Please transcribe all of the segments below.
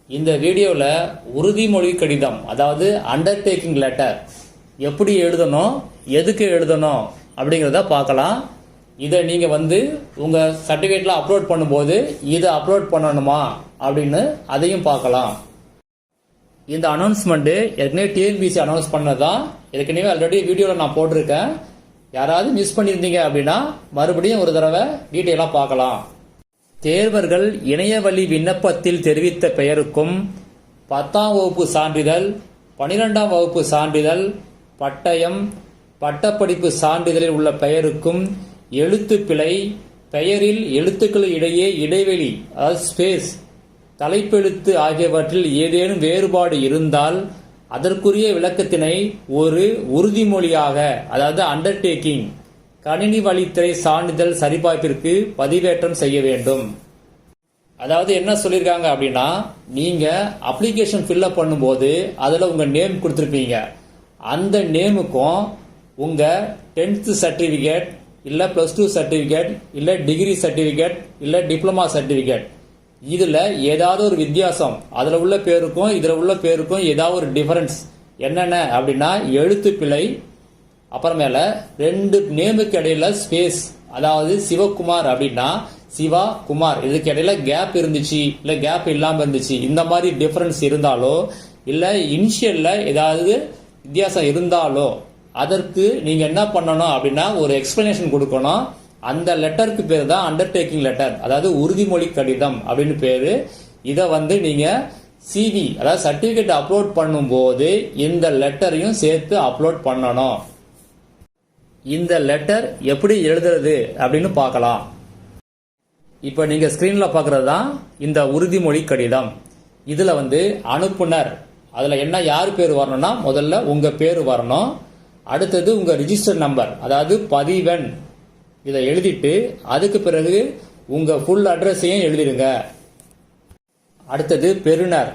இந்த வீடியோவில் உறுதிமொழி கடிதம் அதாவது அண்டர்டேக்கிங் லெட்டர் எப்படி எழுதணும், எதுக்கு எழுதணும் அப்படிங்கிறத பார்க்கலாம். இதை நீங்கள் உங்கள் சர்டிஃபிகேட்டில் அப்லோட் பண்ணும்போது இதை அப்லோட் பண்ணணுமா அப்படின்னு அதையும் பார்க்கலாம். இந்த அனௌன்ஸ்மெண்ட்டு ஏற்கனவே டிஎன்பிசி அனௌன்ஸ் பண்ணதான். ஏற்கனவே ஆல்ரெடி வீடியோவில் நான் போட்டிருக்கேன். யாராவது மிஸ் பண்ணியிருந்தீங்க அப்படின்னா மறுபடியும் ஒரு தடவை டீட்டெயிலாக பார்க்கலாம். தேர்வர்கள் இணையவழி விண்ணப்பத்தில் தெரிவித்த பெயருக்கும் 10ஆம் வகுப்பு சான்றிதழ், 12ஆம் வகுப்பு சான்றிதழ், பட்டயம், பட்டப்படிப்பு சான்றிதழில் உள்ள பெயருக்கும் எழுத்துப்பிழை, பெயரில் எழுத்துக்கள் இடையே இடைவெளி அதாவது ஸ்பேஸ், தலைப்பெழுத்து ஆகியவற்றில் ஏதேனும் வேறுபாடு இருந்தால் அதற்குரிய விளக்கத்தினை ஒரு உறுதிமொழியாக அதாவது அண்டர்டேக்கிங் கணினி வழித்துறை சான்றிதழ் சரிபார்ப்பிற்கு பதிவேற்றம் செய்ய வேண்டும். அதாவது என்ன சொல்லியிருக்காங்க அப்படின்னா, நீங்க அப்ளிகேஷன் ஃபில்அப் பண்ணும்போது அதில் உங்க நேம் கொடுத்துருப்பீங்க. அந்த நேமுக்கும் உங்க 10th சர்டிபிகேட் இல்ல +2 சர்டிபிகேட் இல்ல டிகிரி சர்டிபிகேட் இல்ல டிப்ளமா சர்டிபிகேட் இதுல ஏதாவது ஒரு வித்தியாசம், அதுல உள்ள பேருக்கும் இதுல உள்ள பேருக்கும் ஏதாவது ஒரு டிஃபரன்ஸ் என்னென்ன அப்படின்னா எழுத்துப்பிழை, அப்புறமேல 2 நேமுக்கு இடையில ஸ்பேஸ், அதாவது சிவகுமார் அப்படின்னா சிவா குமார், இதுக்கு இடையில கேப் இருந்துச்சு இல்ல கேப் இல்லாம இருந்துச்சு, இந்த மாதிரி டிஃபரன்ஸ் இருந்தாலோ இல்ல இனிஷியல்ல ஏதாவது வித்தியாசம் இருந்தாலோ அதற்கு நீங்க என்ன பண்ணணும் அப்படின்னா ஒரு எக்ஸ்பிளனேஷன் கொடுக்கணும். அந்த லெட்டருக்கு பேர் தான் அண்டர்டேக்கிங் லெட்டர், அதாவது உறுதிமொழி கடிதம் அப்படின்னு பேரு. இதை நீங்க சிவி அதாவது சர்டிபிகேட் அப்லோட் பண்ணும்போது இந்த லெட்டரையும் சேர்த்து அப்லோட் பண்ணணும். இந்த லெட்டர் எப்படி எழுதுறது அப்படின்னு பார்க்கலாம். இப்ப நீங்க ஸ்கிரீன்ல பாக்குறது தான் இந்த உறுதிமொழி கடிதம். இதுல அனுப்புனர் அதுல என்ன யார் பேர் வரணும்னா முதல்ல உங்க பேர் வரணும். அடுத்தது உங்க ரிஜிஸ்டர் நம்பர் அதாவது பதிவெண் இதை எழுதிட்டு அதுக்கு பிறகு உங்க ஃபுல் அட்ரஸையும் எழுதிடுங்க. அடுத்தது பெறுநர்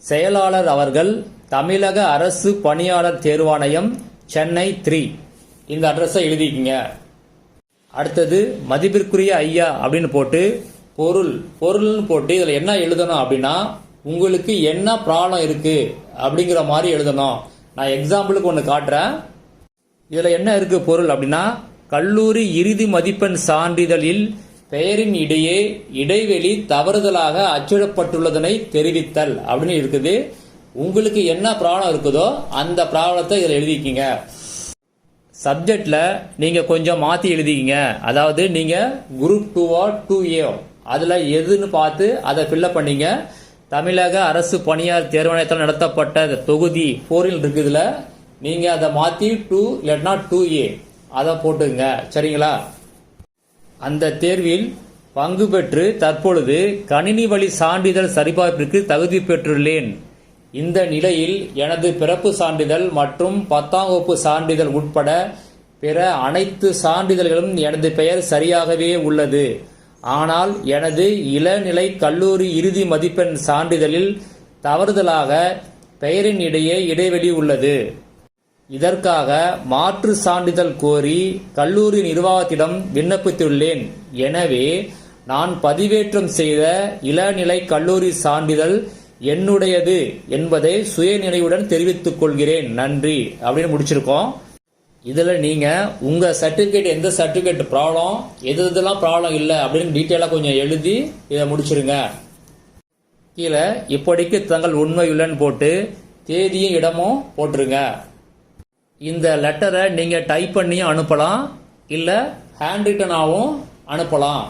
செயலாளர் அவர்கள் தமிழக அரசு பணியாளர் தேர்வாணையம் சென்னை 3 இந்த அட்ரஸை எழுதிக்கிங்க. அடுத்தது மதிப்பிற்குரிய ஐயா அப்படின்னு போட்டு பொருள்னு போட்டு இதுல என்ன எழுதணும் அப்படின்னா உங்களுக்கு என்ன ப்ராப்ளம் இருக்கு அப்படிங்கிற மாதிரி எழுதணும். நான் எக்ஸாம்பிளுக்கு ஒன்று காட்டுறேன். இதுல என்ன இருக்கு பொருள் அப்படின்னா கல்லூரி இறுதி மதிப்பெண் சான்றிதழில் பெயரின் இடையே இடைவெளி தவறுதலாக அச்சிடப்பட்டுள்ளதனை தெரிவித்தல் அப்படின்னு இருக்குது. உங்களுக்கு என்ன ப்ராப்ளம் இருக்குதோ அந்த ப்ராப்ளத்தை இதில் எழுதிக்கிங்க. சப்ஜெக்ட்ல நீங்க கொஞ்சம் மாத்தி எழுதிக்கிங்க. அதாவது நீங்க குரூப் 2 2A அதுல எதுன்னு பார்த்து அதை ஃபில்அப் பண்ணீங்க. தமிழக அரசு பணியாளர் தேர்வாணையத்தால் நடத்தப்பட்ட தொகுதி 4 இருக்குதுல நீங்க அதை மாத்தி 2 இல்லைன்னா 2A அதை போட்டுங்க. சரிங்களா? அந்த தேர்வில் பங்கு பெற்று தற்பொழுது கணினி வழி சான்றிதழ் சரிபார்ப்பிற்கு தகுதி பெற்றுள்ளேன். இந்த நிலையில் எனது பிறப்பு சான்றிதழ் மற்றும் 10ஆம் வகுப்பு சான்றிதழ் உட்பட பிற அனைத்து சான்றிதழ்களும் எனது பெயர் சரியாகவே உள்ளது. ஆனால் எனது இளநிலை கல்லூரி இறுதி மதிப்பெண் சான்றிதழில் தவறுதலாக பெயரின் இடையே இடைவெளி உள்ளது. இதற்காக மாற்று சான்றிதழ் கோரி கல்லூரி நிர்வாகத்திடம் விண்ணப்பித்துள்ளேன். எனவே நான் பதிவேற்றம் செய்த இளநிலை கல்லூரி சான்றிதழ் என்னுடையது என்பதை சுயநினைவுடன் தெரிவித்துக் கொள்கிறேன். நன்றி அப்படின்னு முடிச்சிருக்கோம். இதுல நீங்க உங்க சர்டிபிகேட் எந்த சர்டிபிகேட் ப்ராப்ளம் எதெல்லாம் ப்ராப்ளம் இல்லை அப்படின்னு டீட்டெயிலா கொஞ்சம் எழுதி இதை முடிச்சிருங்க. கீழே இப்படிக்கு தங்கள் உண்மையுள்ளன்னு போட்டு தேதியும் இடமும் போட்டுருங்க. இந்த லெட்டரை நீங்க டைப் பண்ணியும் அனுப்பலாம் இல்ல ஹேண்ட் ரிட்டனாகவும் அனுப்பலாம்.